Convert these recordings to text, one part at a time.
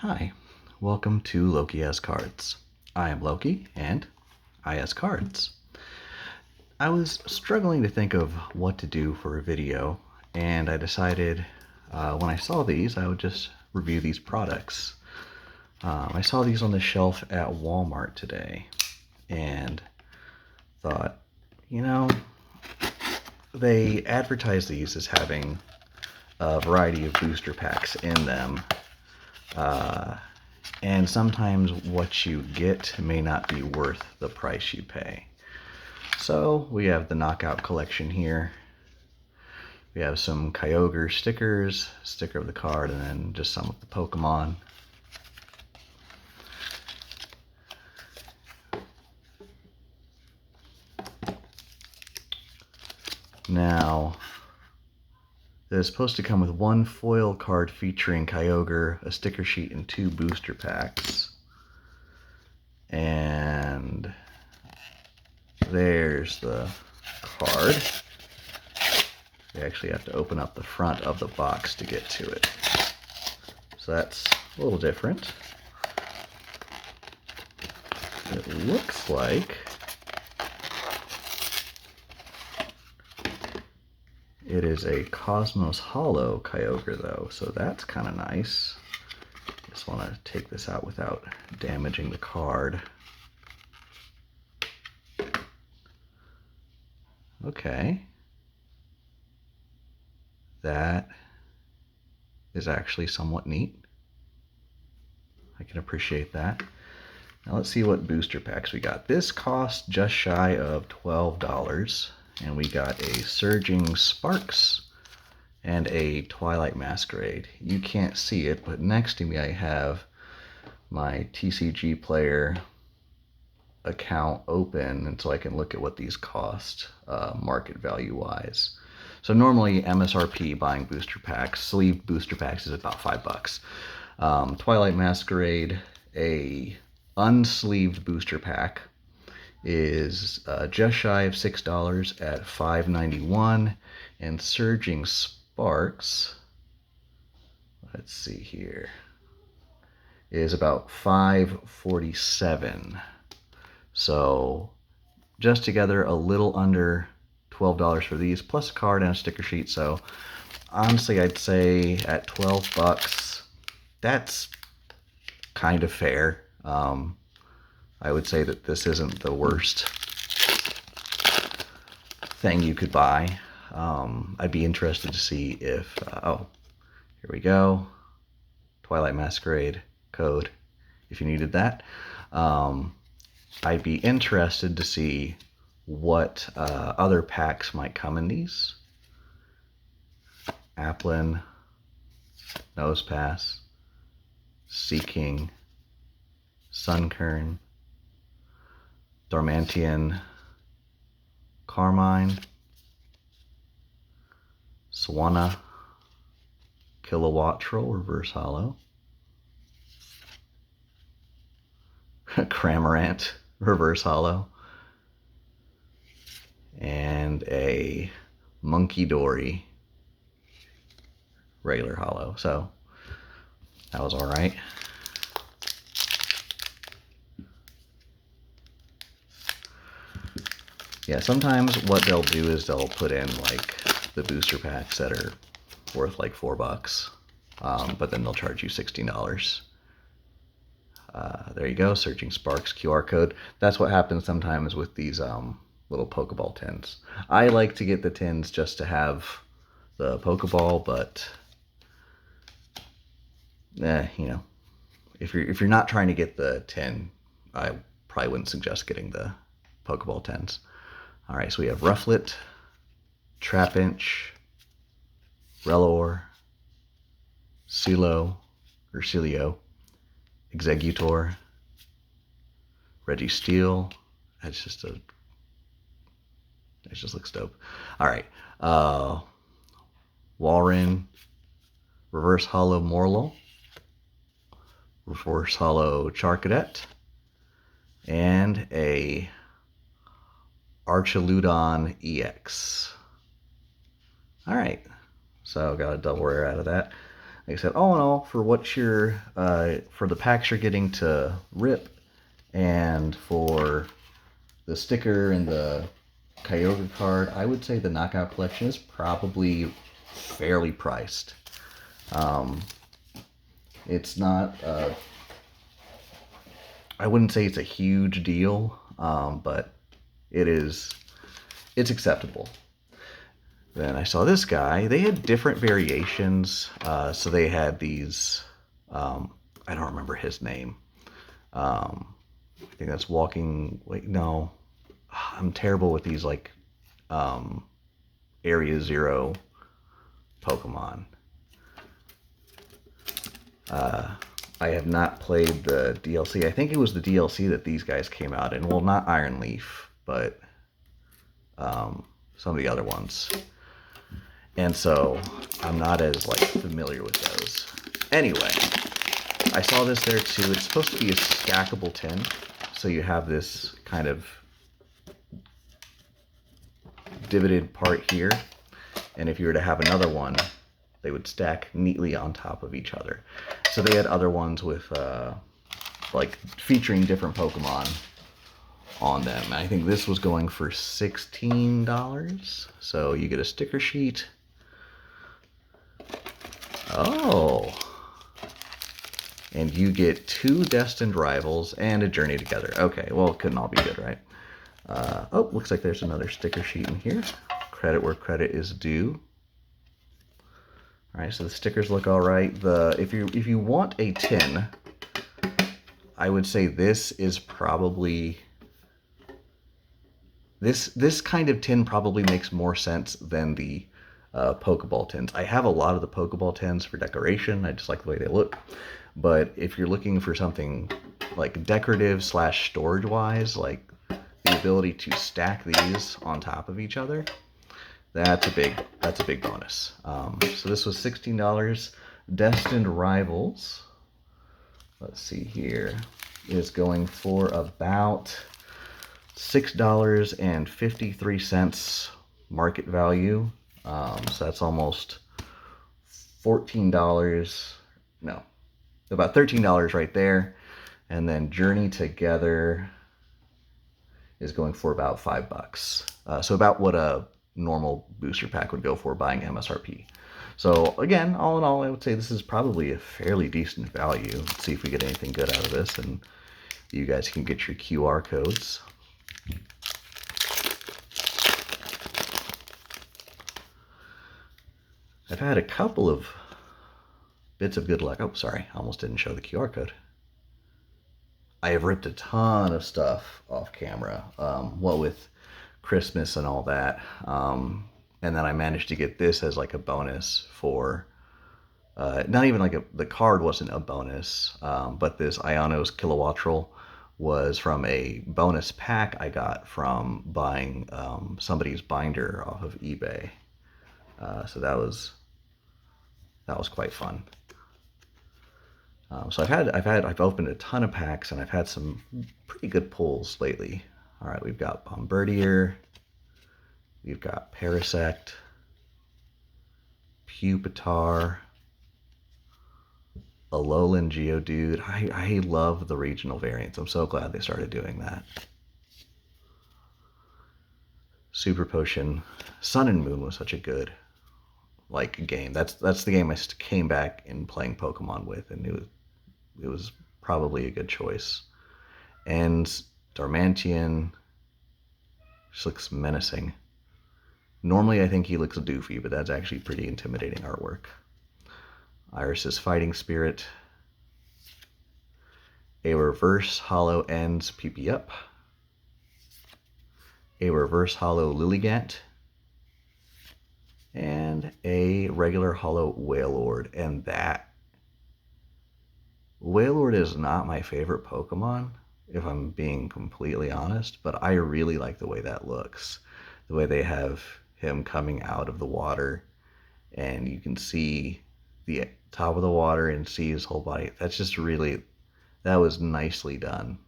Hi, welcome to Loki Has Cards. I am Loki, and I has cards. I was struggling to think of what to do for a video, and I decided when I saw these, I would just review these products. I saw these on the shelf at Walmart today, and thought, they advertise these as having a variety of booster packs in them. And sometimes what you get may not be worth the price you pay. So we have the Knockout collection here. We have some Kyogre stickers, sticker of the card, and then just some of the Pokemon. Now, it's supposed to come with one foil card featuring Kyogre, a sticker sheet, and 2 booster packs. And there's the card. You actually have to open up the front of the box to get to it. So that's a little different. It looks like it is a Cosmos Hollow Kyogre though, so that's kind of nice. Just want to take this out without damaging the card. Okay. That is actually somewhat neat. I can appreciate that. Now let's see what booster packs we got. This cost just shy of $12, and we got a Surging Sparks and a Twilight Masquerade. You can't see it, but next to me I have my TCG Player account open, and so I can look at what these cost market value wise. So normally MSRP buying booster packs, sleeved booster packs, is about $5. Twilight Masquerade, a unsleeved booster pack, is just shy of $6 at $5.91, and Surging Sparks, let's see here, is about $5.47. So just together a little under $12 for these, plus a card and a sticker sheet. So honestly, I'd say at $12, that's kind of fair. I would say that this isn't the worst thing you could buy. I'd be interested to see if, oh, here we go. Twilight Masquerade code, if you needed that. I'd be interested to see what other packs might come in these. Applin, Nosepass, Seaking, Sunkern, Darmanian, Carmine, Swanna, Kilowatt Troll, Reverse Hollow, Cramorant, Reverse Hollow, and a Monkey Dory, regular hollow. So that was all right. Yeah, sometimes what they'll do is they'll put in like the booster packs that are worth like $4, but then they'll charge you $16. There you go, Surging Sparks QR code. That's what happens sometimes with these little Pokeball tins. I like to get the tins just to have the Pokeball, but if you're not trying to get the tin, I probably wouldn't suggest getting the Pokeball tins. All right, so we have Rufflet, Trapinch, Relor, Celio, Executor, Registeel. That just looks dope. All right, Walrein, Reverse Hollow Morlo, Reverse Hollow Charcadet, and a Archaludon EX. All right, so got a double rare out of that. like I said, all in all, for what you're for the packs you're getting to rip, and for the sticker and the Kyogre card, I would say the Knockout Collection is probably fairly priced. It's not, I wouldn't say it's a huge deal, but it's acceptable. Then I saw this guy. They had different variations. So they had these, I don't remember his name. I think that's Walking, wait, no. I'm terrible with these, like, Area Zero Pokemon. I have not played the DLC. I think it was the DLC that these guys came out in. Well, not Iron Leaf, but some of the other ones. And so I'm not as, like, familiar with those. Anyway, I saw this there too. It's supposed to be a stackable tin. So you have this kind of divoted part here. And if you were to have another one, they would stack neatly on top of each other. So they had other ones with, like, featuring different Pokemon on them. And I think this was going for $16. So you get a sticker sheet. Oh. And you get 2 Destined Rivals and a Journey Together. Okay, well, it couldn't all be good, right? Oh, looks like there's another sticker sheet in here. Credit where credit is due. All right, so the stickers look all right. If you want a tin, I would say this is probably this kind of tin probably makes more sense than the Pokeball tins. I have a lot of the Pokeball tins for decoration. I just like the way they look. But if you're looking for something like decorative / storage wise, like the ability to stack these on top of each other, that's a big bonus. So this was $16. Destined Rivals, let's see here, is going for about $6.53 market value. So that's almost $14. No, about $13 right there. And then Journey Together is going for about $5. So about what a normal booster pack would go for buying MSRP. So again, all in all, I would say this is probably a fairly decent value. Let's see if we get anything good out of this, and you guys can get your QR codes. I've had a couple of bits of good luck. Oh, sorry, I almost didn't show the QR code. I have ripped a ton of stuff off camera, what with Christmas and all that. And then I managed to get this as like a bonus for, not even like the card wasn't a bonus, but this Iono's Kilowattrel was from a bonus pack I got from buying somebody's binder off of eBay. So that was quite fun. So I've opened a ton of packs, and I've had some pretty good pulls lately. All right, we've got Bombardier, we've got Parasect, Pupitar, Alolan Geodude. I love the regional variants. I'm so glad they started doing that. Super Potion. Sun and Moon was such a good game. That's the game I came back in playing Pokemon with, and it was probably a good choice. And Darmanitan just looks menacing. Normally I think he looks doofy, but that's actually pretty intimidating artwork. Iris's Fighting Spirit. A reverse holo ends Piplup. A reverse holo Lilligant. And a regular holo Wailord. And that Wailord is not my favorite Pokemon, if I'm being completely honest, but I really like the way that looks. The way they have him coming out of the water, and you can see the top of the water and see his whole body. That's just really, that was nicely done.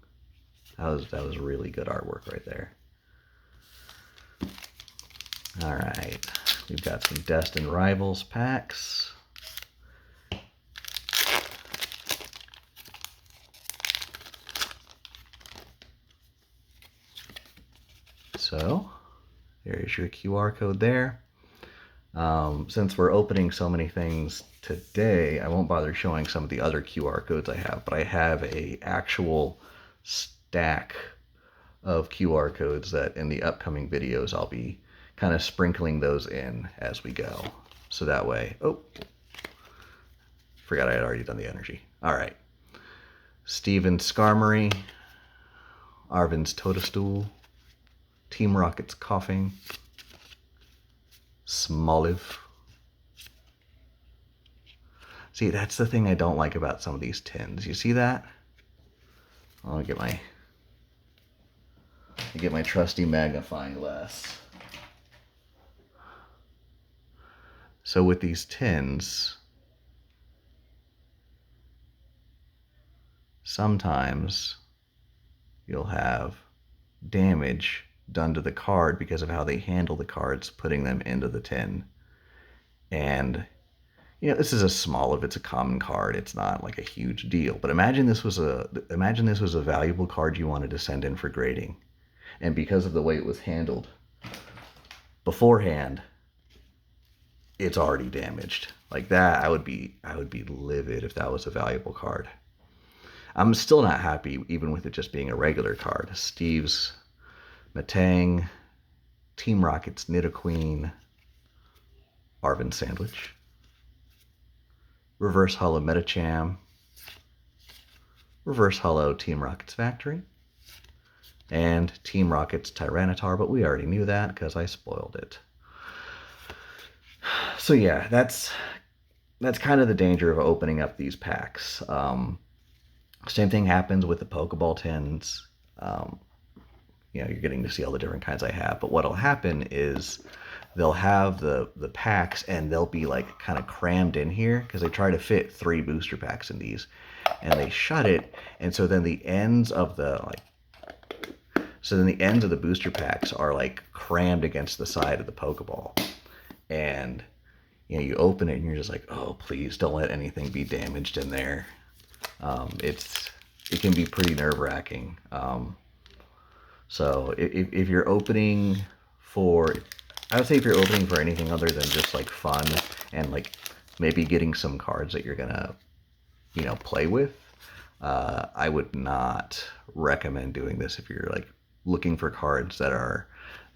That was really good artwork right there. All right, we've got some Destined Rivals packs. So there's your QR code there. Since we're opening so many things today, I won't bother showing some of the other QR codes I have, but I have a actual stack of QR codes that in the upcoming videos I'll be kind of sprinkling those in as we go. So that way, oh, forgot I had already done the energy. All right. Steven's Skarmory, Arvin's Toadstool, Team Rocket's Coughing, Smoliv. See, that's the thing I don't like about some of these tins. You see that? I'll get my trusty magnifying glass. So with these tins, sometimes you'll have damage done to the card because of how they handle the cards, putting them into the tin. And this is a Smoliv, it's a common card, it's not like a huge deal. But imagine this was a valuable card you wanted to send in for grading. And because of the way it was handled beforehand, it's already damaged. Like that, I would be livid if that was a valuable card. I'm still not happy even with it just being a regular card. Steve's Matang, Team Rocket's Nidoqueen, Arvin Sandwich, Reverse Hollow Metacham, Reverse Hollow Team Rocket's Factory, and Team Rocket's Tyranitar, but we already knew that because I spoiled it. So yeah, that's kind of the danger of opening up these packs. Same thing happens with the Pokeball tins. You're getting to see all the different kinds I have, but what'll happen is they'll have the packs and they'll be like kind of crammed in here because they try to fit 3 booster packs in these, and they shut it, and so then the ends of the booster packs are like crammed against the side of the Pokeball, and you open it and you're just like, oh, please don't let anything be damaged in there. It can be pretty nerve-wracking. So if you're opening for, I would say if you're opening for anything other than just like fun and like maybe getting some cards that you're gonna, play with, I would not recommend doing this if you're like looking for cards that are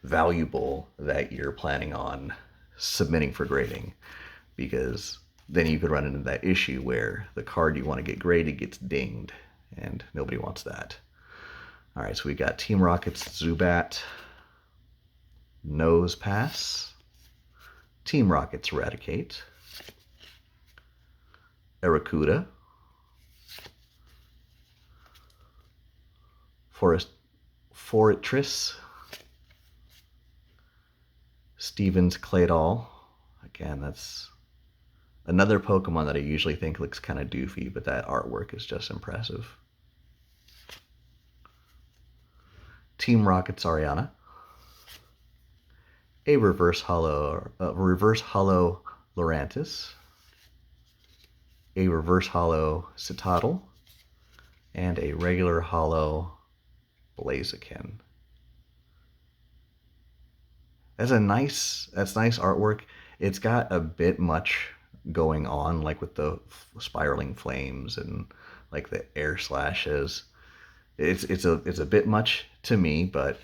valuable that you're planning on submitting for grading, because then you could run into that issue where the card you want to get graded gets dinged, and nobody wants that. All right, so we got Team Rocket's Zubat, Nose Pass, Team Rocket's Eradicate, Aracuda, Fortress, Steven's Claydol. Again, that's another Pokemon that I usually think looks kind of doofy, but that artwork is just impressive. Team Rocket's Ariana, a reverse hollow Lurantis, a reverse hollow Citadel, and a regular hollow Blaziken. That's nice artwork. It's got a bit much going on, like with the spiraling flames and like the air slashes. It's a bit much to me, but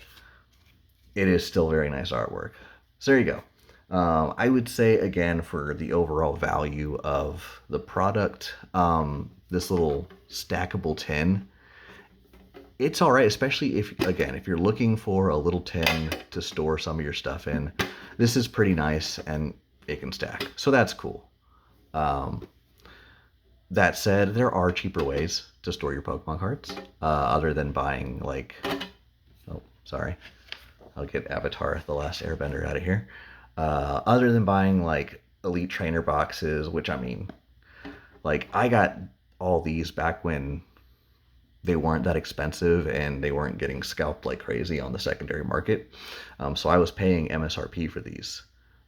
it is still very nice artwork. So there you go. I would say, again, for the overall value of the product, this little stackable tin, it's all right, especially if you're looking for a little tin to store some of your stuff in. This is pretty nice, and it can stack, so that's cool. That said, there are cheaper ways to store your Pokemon cards, other than buying like, oh, sorry, I'll get Avatar, the Last Airbender out of here. Other than buying like Elite Trainer boxes, which I mean, like I got all these back when they weren't that expensive and they weren't getting scalped like crazy on the secondary market. So I was paying MSRP for these.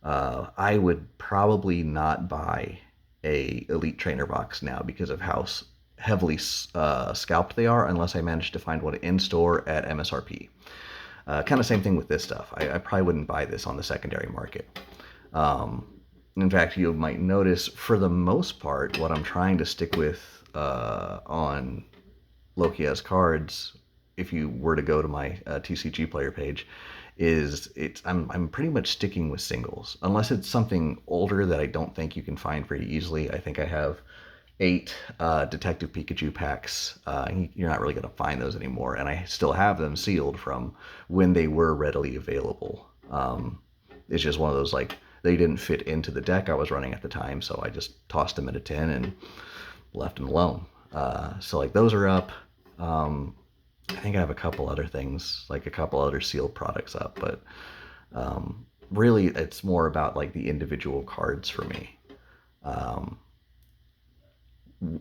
I would probably not buy a Elite Trainer box now because of how heavily scalped they are, unless I manage to find one in store at MSRP. Kind of same thing with this stuff. I probably wouldn't buy this on the secondary market. Um, in fact, you might notice for the most part, what I'm trying to stick with on Loki as cards, if you were to go to my TCG player page, is I'm pretty much sticking with singles unless it's something older that I don't think you can find very easily. I think I have 8 Detective Pikachu packs. You're not really going to find those anymore, and I still have them sealed from when they were readily available. It's just one of those, like, they didn't fit into the deck I was running at the time, so I just tossed them in a tin and left them alone. So like those are up. I think I have a couple other things, like a couple other sealed products up, but really it's more about like the individual cards for me. Um,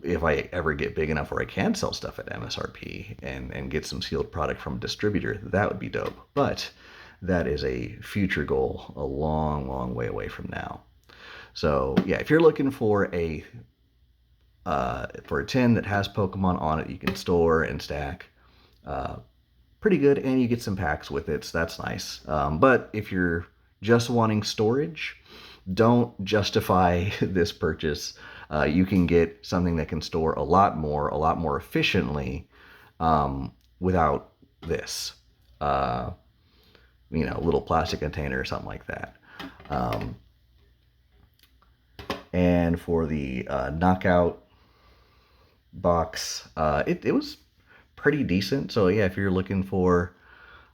if I ever get big enough where I can sell stuff at MSRP and get some sealed product from a distributor, that would be dope. But that is a future goal, a long, long way away from now. So yeah, if you're looking for a tin that has Pokemon on it, you can store and stack. Uh, Pretty good, and you get some packs with it, so that's nice. But if you're just wanting storage, don't justify this purchase. You can get something that can store a lot more efficiently without this. Uh, little plastic container or something like that. Um, and for the knockout box, it was pretty decent. So yeah, if you're looking for,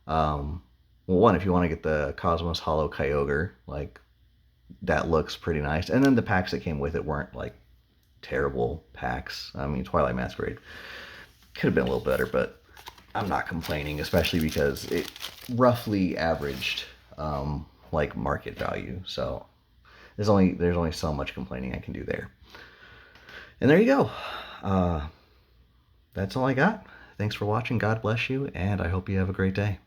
well, one, if you want to get the Cosmos Hollow Kyogre, like that looks pretty nice. And then the packs that came with it weren't like terrible packs. I mean, Twilight Masquerade could have been a little better, but I'm not complaining, especially because it roughly averaged like market value. So there's only so much complaining I can do there. And there you go. That's all I got. Thanks for watching. God bless you, and I hope you have a great day.